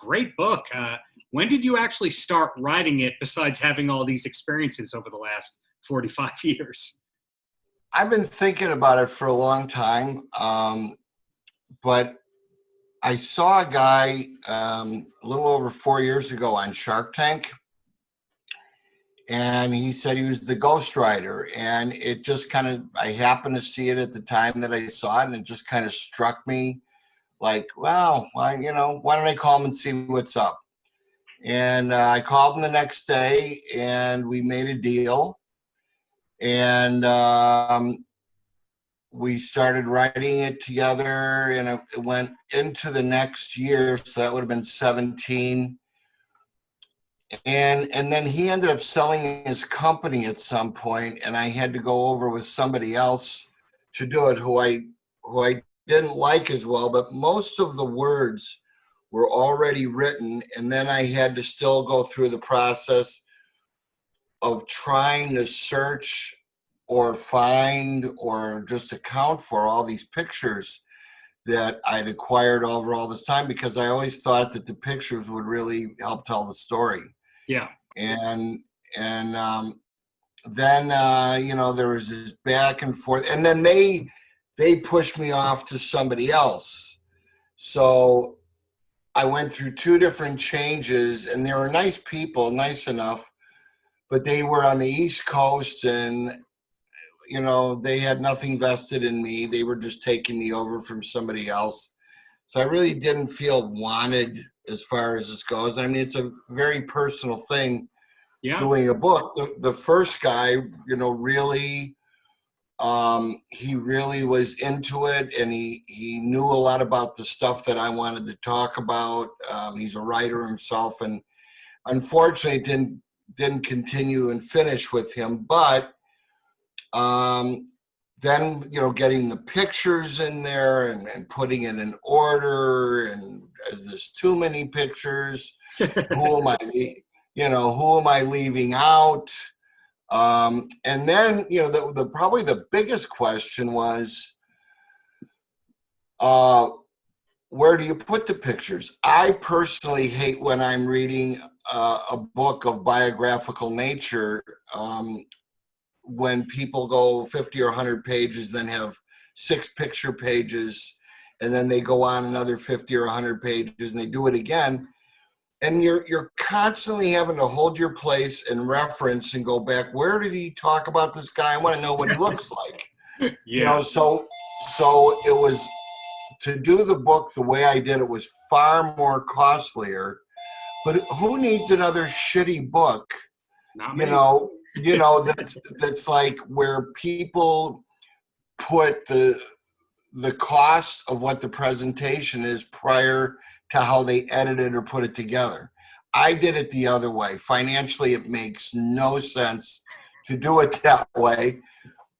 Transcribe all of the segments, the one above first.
great book. When did you actually start writing it, besides having all these experiences over the last 45 years? I've been thinking about it for a long time, but I saw a guy a little over 4 years ago on Shark Tank, and he said he was the ghostwriter, and it just kind of, I happened to see it at the time that I saw it, and it just kind of struck me like, well, why don't I call him and see what's up? And I called him the next day, and we made a deal, and we started writing it together, and it went into the next year, so that would have been 17. And then he ended up selling his company at some point, and I had to go over with somebody else to do it who I didn't like as well, but most of the words were already written, and then I had to still go through the process of trying to search or find or just account for all these pictures that I'd acquired over all this time, because I always thought that the pictures would really help tell the story. Yeah. And then there was this back and forth, and then they pushed me off to somebody else. So I went through 2 different changes, and they were nice people, nice enough, but they were on the East Coast, and they had nothing vested in me. They were just taking me over from somebody else. So I really didn't feel wanted as far as this goes. I mean, it's a very personal thing. Yeah. Doing a book. The first guy, really, he really was into it, and he knew a lot about the stuff that I wanted to talk about. He's a writer himself, and unfortunately didn't continue and finish with him. But then, getting the pictures in there and putting it in order, and as there's too many pictures, who am I leaving out? And then, the probably the biggest question was, where do you put the pictures? I personally hate when I'm reading a book of biographical nature, when people go 50 or 100 pages, then have 6 picture pages, and then they go on another 50 or 100 pages, and they do it again. And you're constantly having to hold your place and reference and go back. Where did he talk about this guy? I want to know what he looks like. Yeah. So it was, to do the book the way I did it was far more costlier. But who needs another shitty book? Not me. That's like where people put the cost of what the presentation is prior to how they edit it or put it together. I did it the other way. Financially, it makes no sense to do it that way.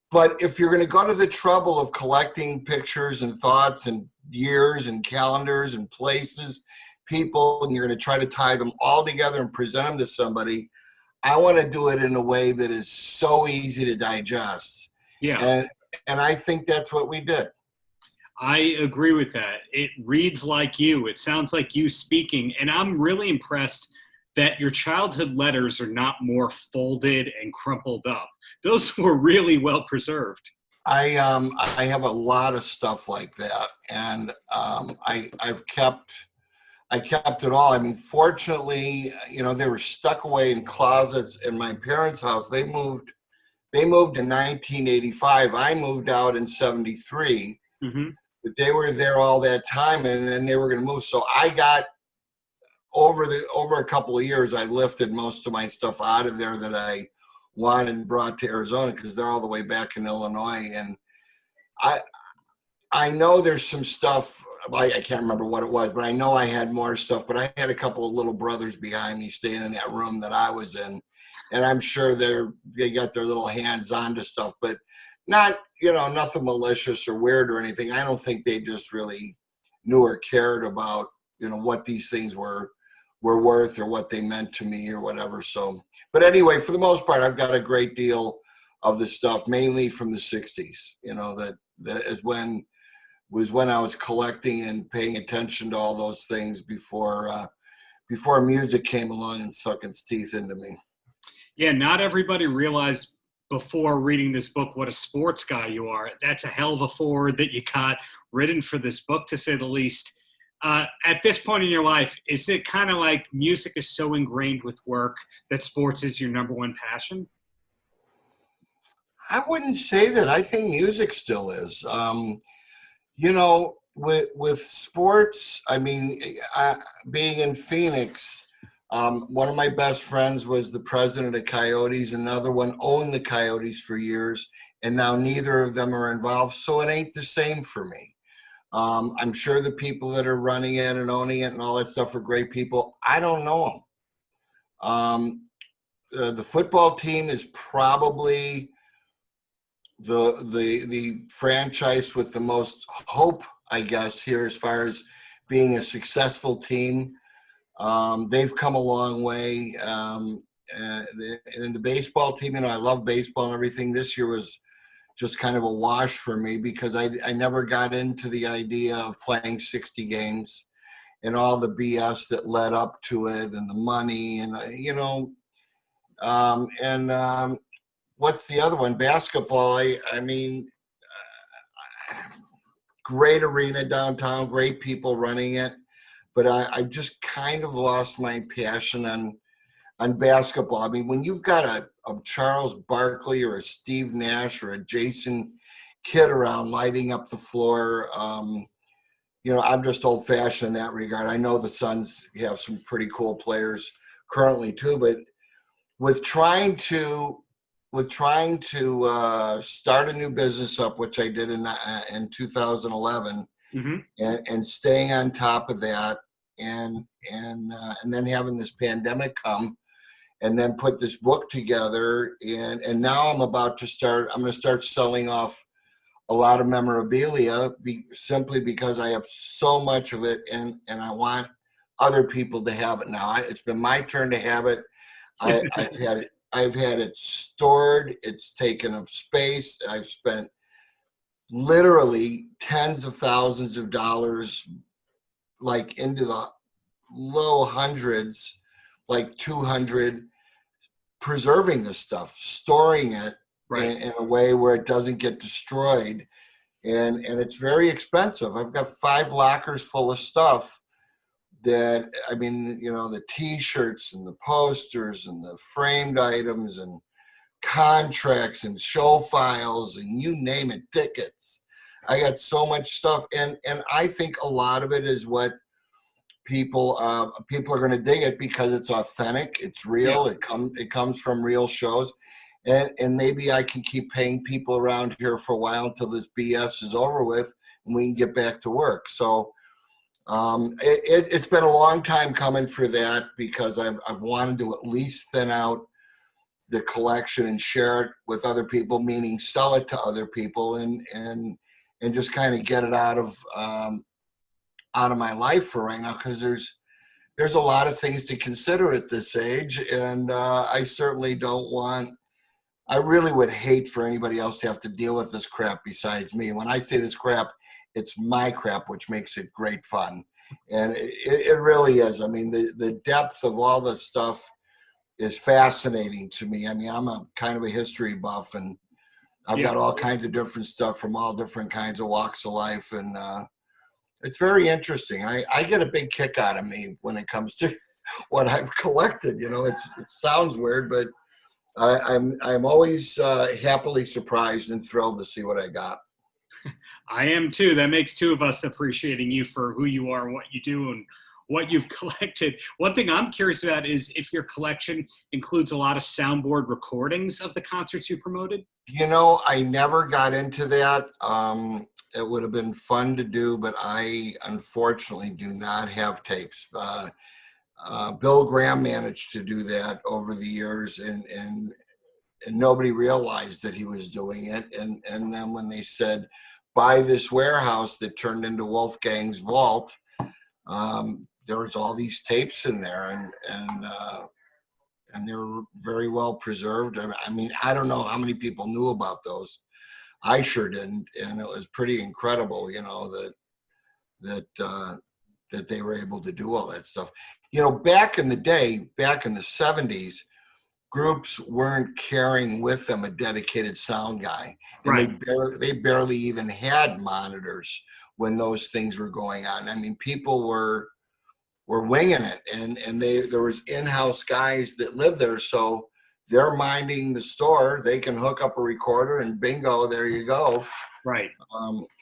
But if you're going to go to the trouble of collecting pictures and thoughts and years and calendars and places, people, and you're going to try to tie them all together and present them to somebody, I want to do it in a way that is so easy to digest. Yeah. And I think that's what we did. I agree with that. It reads like you. It sounds like you speaking. And I'm really impressed that your childhood letters are not more folded and crumpled up. Those were really well preserved. I have a lot of stuff like that. And I've kept it all. I mean, fortunately, they were stuck away in closets in my parents' house. They moved in 1985. I moved out in 73. Mm-hmm. But they were there all that time, and then they were going to move. So I got over a couple of years, I lifted most of my stuff out of there that I wanted and brought to Arizona, because they're all the way back in Illinois. And I know there's some stuff. I can't remember what it was, but I know I had more stuff. But I had a couple of little brothers behind me staying in that room that I was in, and I'm sure they got their little hands on to stuff, but not, nothing malicious or weird or anything. I don't think they just really knew or cared about, what these things were worth or what they meant to me or whatever. So, but anyway, for the most part, I've got a great deal of the stuff, mainly from the 60s, that was when I was collecting and paying attention to all those things before before music came along and sunk its teeth into me. Yeah, not everybody realized before reading this book what a sports guy you are. That's a hell of a forward that you got written for this book, to say the least. At this point in your life, is it kind of like music is so ingrained with work that sports is your number one passion? I wouldn't say that. I think music still is. With sports, I mean, being in Phoenix, one of my best friends was the president of Coyotes. Another one owned the Coyotes for years, and now neither of them are involved. So it ain't the same for me. I'm sure the people that are running it and owning it and all that stuff are great people. I don't know them. The football team is probably the franchise with the most hope, I guess, here as far as being a successful team. They've come a long way. And the baseball team, I love baseball and everything. This year was just kind of a wash for me because I never got into the idea of playing 60 games and all the BS that led up to it and the money and, what's the other one? Basketball. I mean, great arena downtown, great people running it, but I just kind of lost my passion on basketball. I mean, when you've got a Charles Barkley or a Steve Nash or a Jason Kidd around lighting up the floor, I'm just old-fashioned in that regard. I know the Suns have some pretty cool players currently too, but with trying to start a new business up, which I did in 2011, Mm-hmm. and staying on top of that, and then having this pandemic come, and then put this book together, and now I'm going to start selling off a lot of memorabilia, simply because I have so much of it, and I want other people to have it now. It's been my turn to have it. I've had it stored. It's taken up space. I've spent literally tens of thousands of dollars, like into the low hundreds, like 200, preserving this stuff, storing it Right. in a way where it doesn't get destroyed. And it's very expensive. I've got 5 lockers full of stuff that, I mean, the T-shirts and the posters and the framed items and contracts and show files and you name it, tickets. I got so much stuff, and I think a lot of it is what people are going to dig it because it's authentic, it's real, Yeah. it comes from real shows, and maybe I can keep paying people around here for a while until this BS is over with and we can get back to work. So it's been a long time coming for that, because I've wanted to at least thin out the collection and share it with other people, meaning sell it to other people, and just kind of get it out of my life for right now, because there's a lot of things to consider at this age, and I certainly don't want. I really would hate for anybody else to have to deal with this crap besides me. When I say this crap, it's my crap, which makes it great fun. And it really is. I mean, the depth of all this stuff is fascinating to me. I mean, I'm a kind of a history buff, and I've got all kinds of different stuff from all different kinds of walks of life. And it's very interesting. I get a big kick out of me when it comes to what I've collected. It sounds weird, but I'm always happily surprised and thrilled to see what I got. I am too. That makes two of us appreciating you for who you are and what you do and what you've collected. One thing I'm curious about is if your collection includes a lot of soundboard recordings of the concerts you promoted. I never got into that. It would have been fun to do, but I unfortunately do not have tapes. Bill Graham managed to do that over the years, and nobody realized that he was doing it. And then when they said, buy this warehouse that turned into Wolfgang's vault, there was all these tapes in there, and they were very well preserved. I mean, I don't know how many people knew about those. I sure didn't, and it was pretty incredible, that that they were able to do all that stuff. You know, back in the day, back in the 70s, groups weren't carrying with them a dedicated sound guy, and Right. they barely even had monitors when those things were going on. I mean, people were winging it, and there was in-house guys that lived there, so they're minding the store. They can hook up a recorder, and bingo, there you go. Right.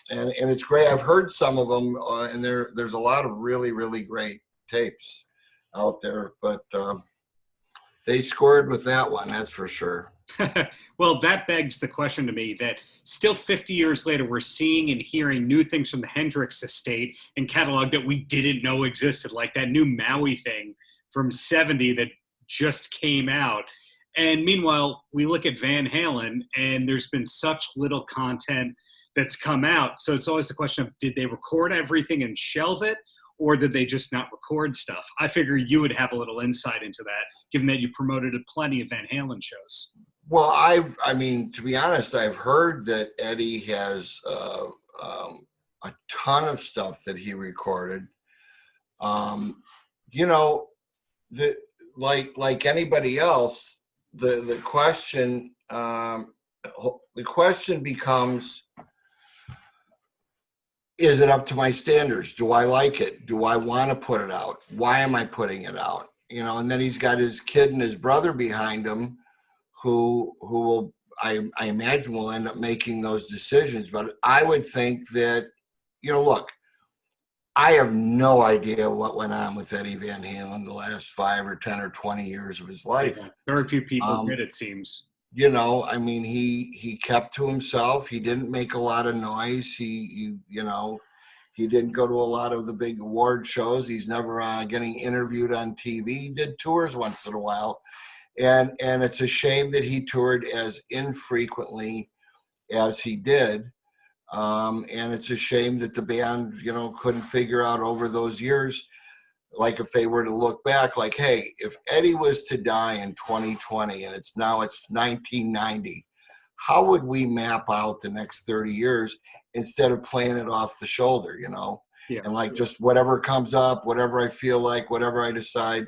And it's great. I've heard some of them, and there's a lot of really, really great tapes out there, but they scored with that one, that's for sure. Well, that begs the question to me that still 50 years later, we're seeing and hearing new things from the Hendrix estate and catalog that we didn't know existed, like that new Maui thing from 70 that just came out. And meanwhile, we look at Van Halen, and there's been such little content that's come out. So it's always a question of, did they record everything and shelve it, or did they just not record stuff? I figure you would have a little insight into that, given that you promoted plenty of Van Halen shows. Well, I mean, to be honest, I've heard that Eddie has a ton of stuff that he recorded. You know, like anybody else, the question becomes, is it up to my standards? Do I like it? Do I want to put it out? Why am I putting it out? You know, and then he's got his kid and his brother behind him, who will, I imagine, will end up making those decisions. But I would think that, you know, look, I have no idea what went on with Eddie Van Halen the last 5 or 10 or 20 years of his life. Very few people did, it seems. You know, I mean, he kept to himself. He didn't make a lot of noise. He you know, he didn't go to a lot of the big award shows. He's never getting interviewed on TV. He did tours once in a while. And it's a shame that he toured as infrequently as he did. And it's a shame that the band, you know, couldn't figure out over those years, like if they were to look back, like, hey, if Eddie was to die in 2020 and it's 1990, how would we map out the next 30 years instead of playing it off the shoulder, you know? Yeah. And like just whatever comes up, whatever I feel like, whatever I decide.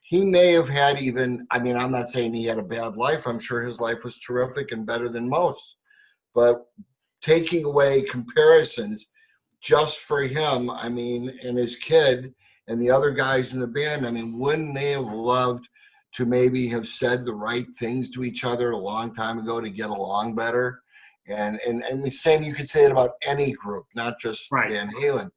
He may have had even, I mean, I'm not saying he had a bad life. I'm sure his life was terrific and better than most. But taking away comparisons just for him, I mean, and his kid and the other guys in the band, I mean, wouldn't they have loved to maybe have said the right things to each other a long time ago to get along better? And the same, you could say it about any group, not just Right. Van Halen.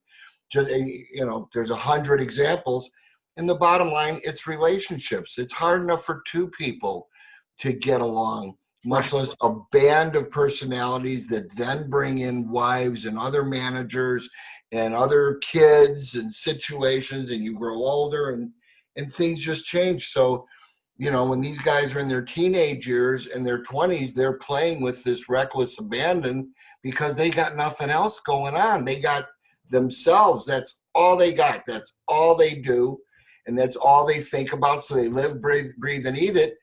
Just, you know, there's 100 examples. And the bottom line, it's relationships. It's hard enough for two people to get along, much less a band of personalities that then bring in wives and other managers and other kids and situations, and you grow older and things just change. So, you know, when these guys are in their teenage years and their 20s, they're playing with this reckless abandon because they got nothing else going on. They got themselves. That's all they got. That's all they do. And that's all they think about. So they live, breathe, and eat it.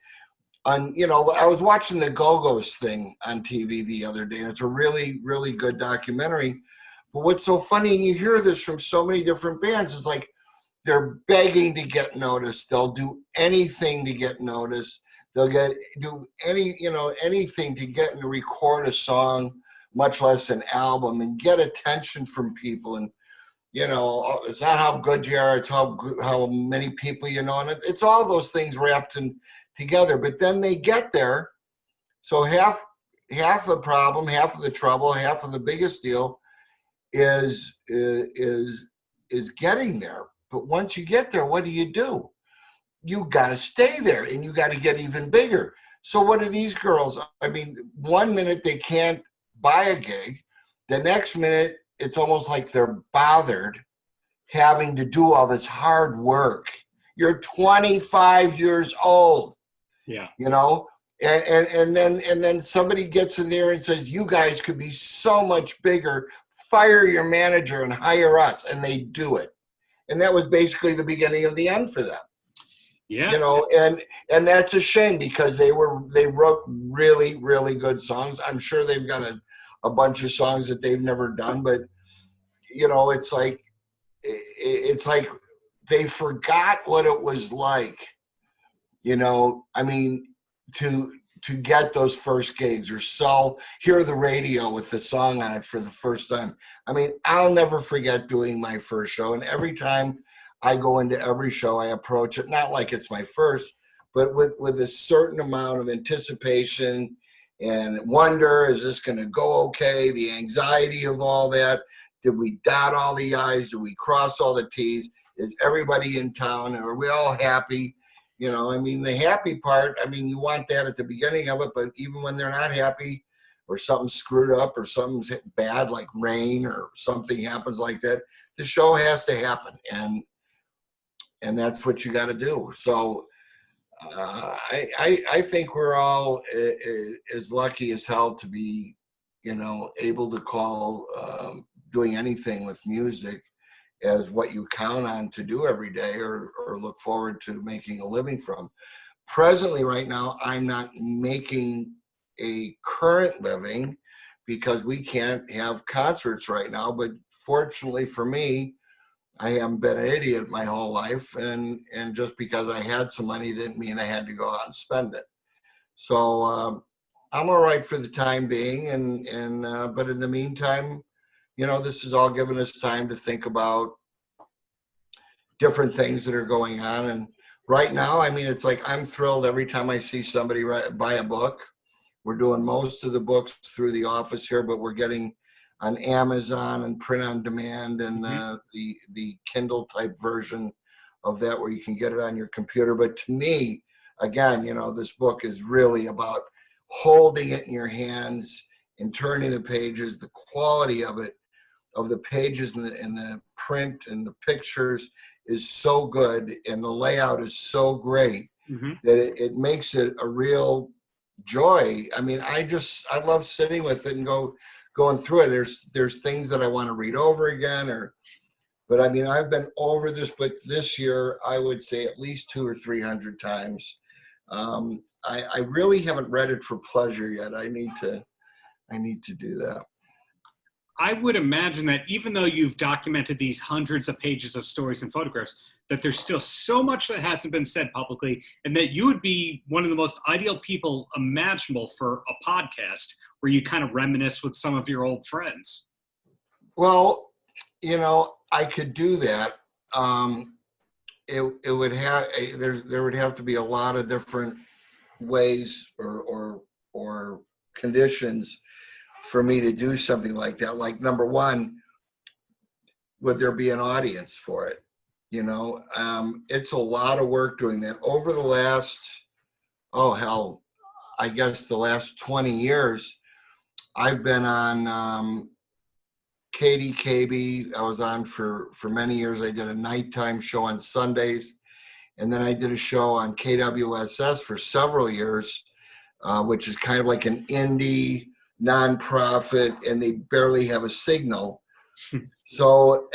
You know, I was watching the Go-Go's thing on TV the other day, and it's a really, really good documentary. But what's so funny, and you hear this from so many different bands, is like they're begging to get noticed. They'll do anything to get noticed. They'll do anything to get and record a song, much less an album, and get attention from people. And you know, it's not how good you are, it's how many people you know. And it's all those things wrapped in together. But then they get there. So half the problem, half of the trouble, half of the biggest deal is getting there. But once you get there, what do? You got to stay there, and you got to get even bigger. So what are these girls? I mean, 1 minute they can't buy a gig. The next minute, it's almost like they're bothered having to do all this hard work. You're 25 years old. Yeah. You know, and then somebody gets in there and says, you guys could be so much bigger. Fire your manager and hire us. And they do it. And that was basically the beginning of the end for them. Yeah. You know, and that's a shame because they wrote really, really good songs. I'm sure they've got a bunch of songs that they've never done, but you know, it's like it's like they forgot what it was like, I mean, to get those first gigs or hear the radio with the song on it for the first time. I mean, I'll never forget doing my first show. And every time I go into every show, I approach it, not like it's my first, but with a certain amount of anticipation and wonder, is this going to go okay? The anxiety of all that. Did we dot all the I's? Did we cross all the T's? Is everybody in town? And are we all happy? I mean, the happy part, I mean, you want that at the beginning of it, but even when they're not happy or something's screwed up or something's bad, like rain or something happens like that, the show has to happen. And that's what you got to do. So I think we're all as lucky as hell to be, able to call doing anything with music as what you count on to do every day or look forward to making a living from. Presently, right now, I'm not making a current living because we can't have concerts right now. But fortunately for me, I haven't been an idiot my whole life. And just because I had some money didn't mean I had to go out and spend it. So I'm all right for the time being. But in the meantime, this has all given us time to think about different things that are going on. And right now, I mean, it's like I'm thrilled every time I see somebody buy a book. We're doing most of the books through the office here, but we're getting on Amazon and print on demand and the Kindle type version of that where you can get it on your computer. But to me, again, this book is really about holding it in your hands and turning the pages, the quality of it, of the pages and the print and the pictures is so good and the layout is so great that it makes it a real joy. I mean, I love sitting with it and going through it. There's things that I want to read over again but I mean, I've been over this book this year, I would say at least 200 or 300 times. I really haven't read it for pleasure yet. I need to do that. I would imagine that even though you've documented these hundreds of pages of stories and photographs, that there's still so much that hasn't been said publicly, and that you would be one of the most ideal people imaginable for a podcast where you kind of reminisce with some of your old friends. Well, I could do that. It would have there would have to be a lot of different ways or conditions for me to do something like that. Like, number one, would there be an audience for it? It's a lot of work doing that. Over the last, I guess the last 20 years, I've been on KDKB. I was on for many years. I did a nighttime show on Sundays. And then I did a show on KWSS for several years, which is kind of like an indie nonprofit, and they barely have a signal. So,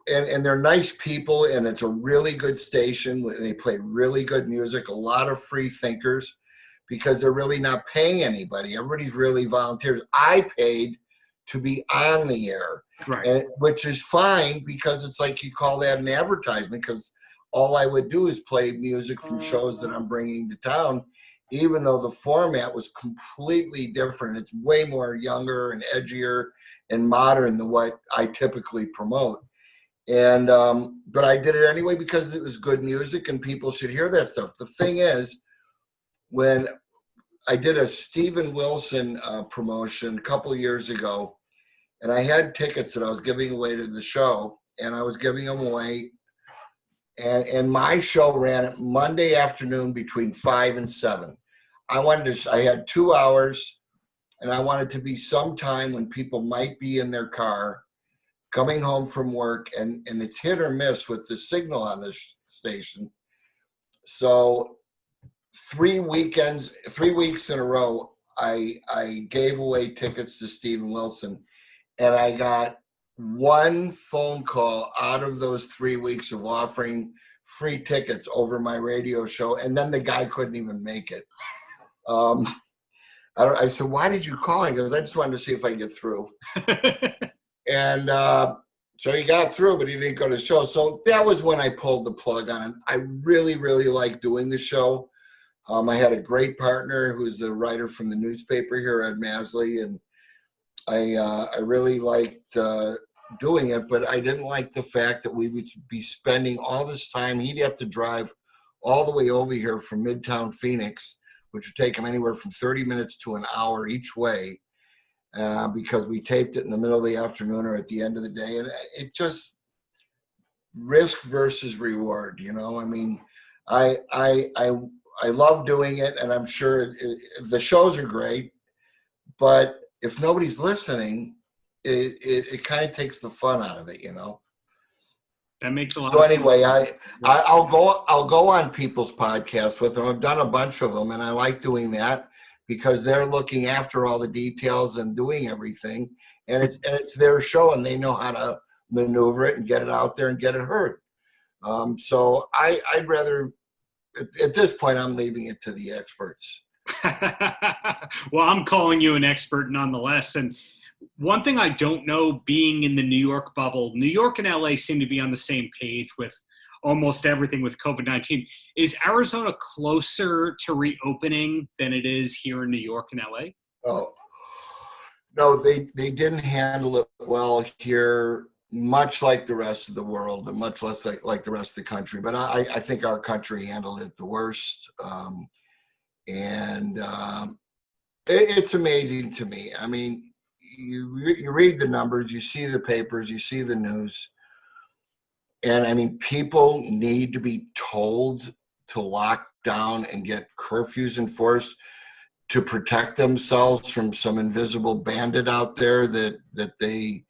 and they're nice people, and it's a really good station. They play really good music, a lot of free thinkers, because they're really not paying anybody. Everybody's really volunteers. I paid to be on the air, right? Which is fine, because it's like you call that an advertisement, because all I would do is play music from shows that I'm bringing to town, even though the format was completely different. It's way more younger and edgier and modern than what I typically promote. And but I did it anyway because it was good music and people should hear that stuff. The thing is, when I did a Steven Wilson promotion a couple of years ago, and I had tickets that I was giving away to the show, and I was giving them away. And my show ran at Monday afternoon between 5 and 7. I had 2 hours, and I wanted to be sometime when people might be in their car coming home from work, and it's hit or miss with the signal on this station. So 3 weeks in a row, I gave away tickets to Steven Wilson, and I got one phone call out of those 3 weeks of offering free tickets over my radio show, and then the guy couldn't even make it. I said, "Why did you call?" He goes, "I just wanted to see if I could get through." And So he got through, but he didn't go to the show. So that was when I pulled the plug on him. I really, really liked doing the show. I had a great partner who's the writer from the newspaper here, Ed Masley, and I really liked doing it, but I didn't like the fact that we would be spending all this time. He'd have to drive all the way over here from Midtown Phoenix, which would take him anywhere from 30 minutes to an hour each way, because we taped it in the middle of the afternoon or at the end of the day. And it just risk versus reward, you know? I mean, I love doing it, and I'm sure the shows are great, but if nobody's listening, it kind of takes the fun out of it, you know? That makes a lot So of anyway, sense. I'll go on people's podcasts with them. I've done a bunch of them, and I like doing that because they're looking after all the details and doing everything, and it's their show, and they know how to maneuver it and get it out there and get it heard. So I'd rather, at this point, I'm leaving it to the experts. Well, I'm calling you an expert nonetheless. And one thing I don't know, being in the New York bubble, New York and LA seem to be on the same page with almost everything with COVID-19. Is Arizona closer to reopening than it is here in New York and LA? Oh, no, they didn't handle it well here, much like the rest of the world and much less like the rest of the country. But I think our country handled it the worst. It's amazing to me. I mean, you read the numbers, you see the papers, you see the news, and I mean, people need to be told to lock down and get curfews enforced to protect themselves from some invisible bandit out there that they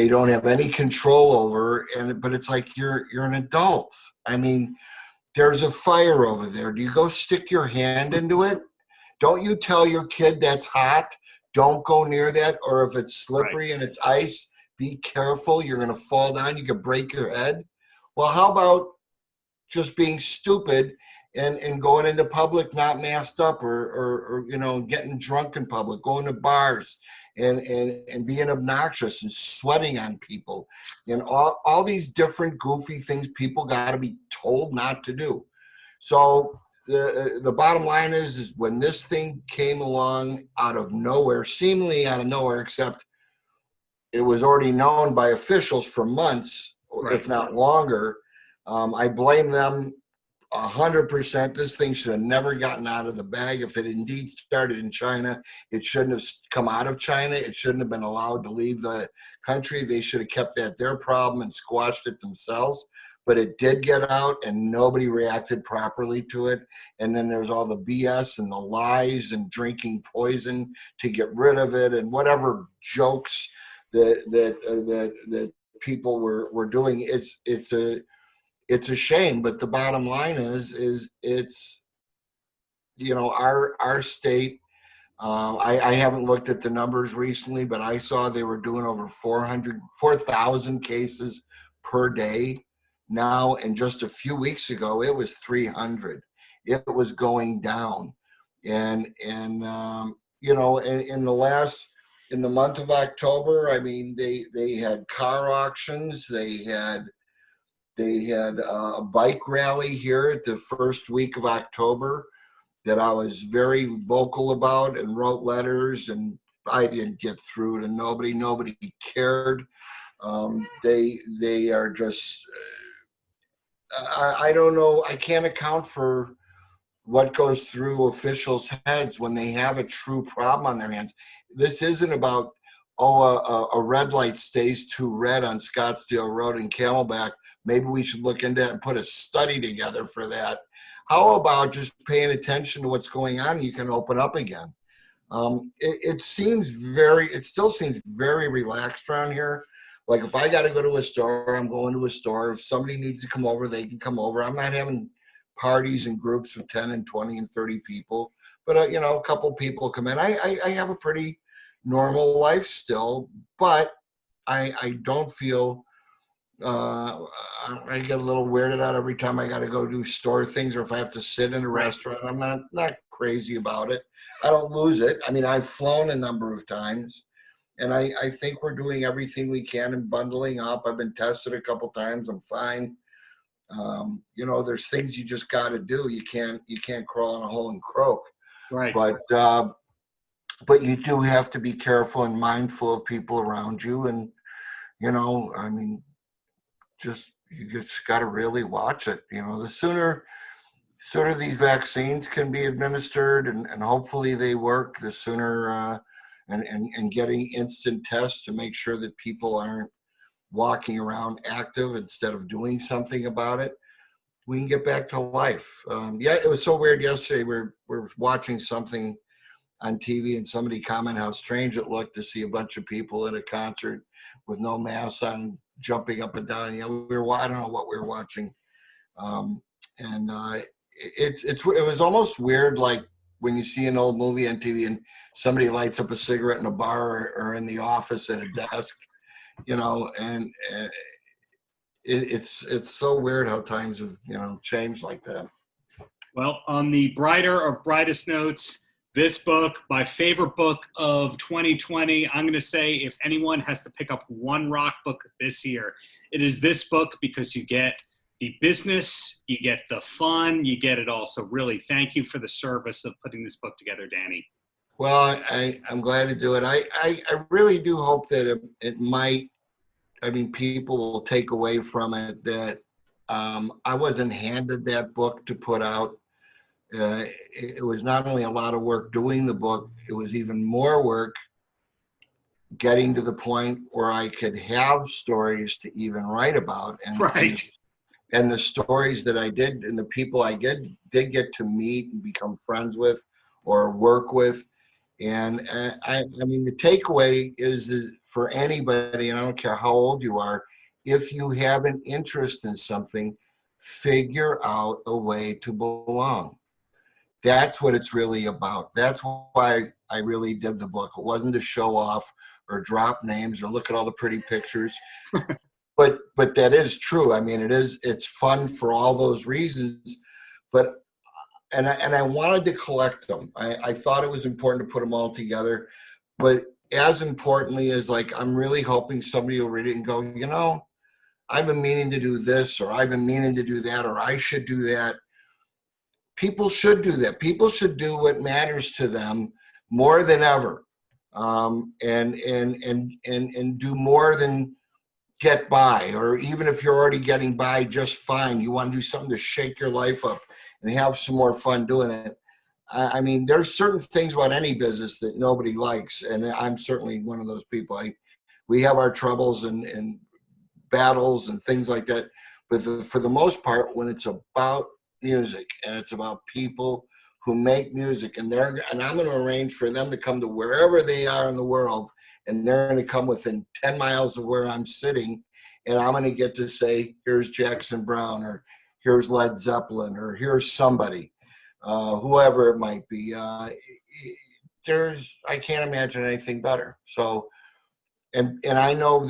don't have any control over. But it's like you're an adult. I mean, there's a fire over there. Do you go stick your hand into it? Don't you tell your kid that's hot, don't go near that, or if it's slippery and it's ice, be careful, you're going to fall down, you could break your head. Well, how about just being stupid and going into public not masked up, or you know, getting drunk in public, going to bars and being obnoxious and sweating on people, and all these different goofy things people got to be told not to do. So the bottom line is when this thing came along out of nowhere, seemingly out of nowhere, except it was already known by officials for months, if not longer. I blame them 100%. This thing should have never gotten out of the bag. If it indeed started in China, it shouldn't have come out of China. It shouldn't have been allowed to leave the country. They should have kept that their problem and squashed it themselves. But it did get out, and nobody reacted properly to it. And then there's all the BS and the lies and drinking poison to get rid of it, and whatever jokes that people were doing. It's a shame, but the bottom line is it's, you know, our state. I haven't looked at the numbers recently, but I saw they were doing over 4,000 cases per day now, and just a few weeks ago it was 300. It was going down, and you know, in the month of October, I mean, they had car auctions, they had a bike rally here at the first week of October that I was very vocal about and wrote letters, and I didn't get through to nobody. Nobody cared. They are just, I don't know. I can't account for what goes through officials' heads when they have a true problem on their hands. This isn't about, a red light stays too red on Scottsdale Road and Camelback. Maybe we should look into it and put a study together for that. How about just paying attention to what's going on? You can open up again. It still seems very relaxed around here. Like if I got to go to a store, I'm going to a store. If somebody needs to come over, they can come over. I'm not having parties and groups of 10 and 20 and 30 people, but you know, a couple people come in. I have a pretty normal life still, but I don't feel, I get a little weirded out every time I got to go do store things, or if I have to sit in a restaurant. I'm not crazy about it. I don't lose it. I mean, I've flown a number of times, And I think we're doing everything we can and bundling up. I've been tested a couple times. I'm fine. There's things you just got to do. You can't crawl in a hole and croak. Right. But you do have to be careful and mindful of people around you. And, you just got to really watch it. The sooner these vaccines can be administered and hopefully they work, the sooner, and getting instant tests to make sure that people aren't walking around active instead of doing something about it, we can get back to life. It was so weird yesterday. We're watching something on TV and somebody commented how strange it looked to see a bunch of people at a concert with no masks on, jumping up and down. I don't know what we were watching. It was almost weird, like when you see an old movie on TV and somebody lights up a cigarette in a bar or in the office at a desk, and it's so weird how times have, changed like that. Well, on the brighter of brightest notes, this book, my favorite book of 2020, I'm going to say if anyone has to pick up one rock book this year, it is this book, because you get the business, you get the fun, you get it all. So really, thank you for the service of putting this book together, Danny. Well, I'm glad to do it. I really do hope that it might, people will take away from it that I wasn't handed that book to put out. It was not only a lot of work doing the book, it was even more work getting to the point where I could have stories to even write about. And the stories that I did and the people I did get to meet and become friends with or work with. And the takeaway is for anybody, and I don't care how old you are, if you have an interest in something, figure out a way to belong. That's what it's really about. That's why I really did the book. It wasn't to show off or drop names or look at all the pretty pictures. But that is true. It's fun for all those reasons. And I wanted to collect them. I thought it was important to put them all together. But as importantly as I'm really hoping somebody will read it and go, I've been meaning to do this, or I've been meaning to do that, or I should do that. People should do that. People should do what matters to them more than ever, and do more than get by. Or even if you're already getting by just fine, you want to do something to shake your life up and have some more fun doing it. There's certain things about any business that nobody likes, and I'm certainly one of those people. We have our troubles and battles and things like that, but for the most part, when it's about music and it's about people who make music, and I'm going to arrange for them to come to wherever they are in the world, and they're going to come within 10 miles of where I'm sitting, and I'm going to get to say, here's Jackson Browne, or here's Led Zeppelin, or here's somebody, whoever it might be. I can't imagine anything better. So, and I know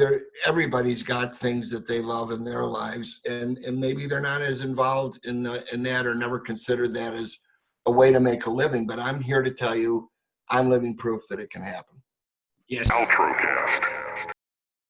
everybody's got things that they love in their lives, and maybe they're not as involved in that, or never considered that as a way to make a living. But I'm here to tell you, I'm living proof that it can happen. Yes. Paltrocast.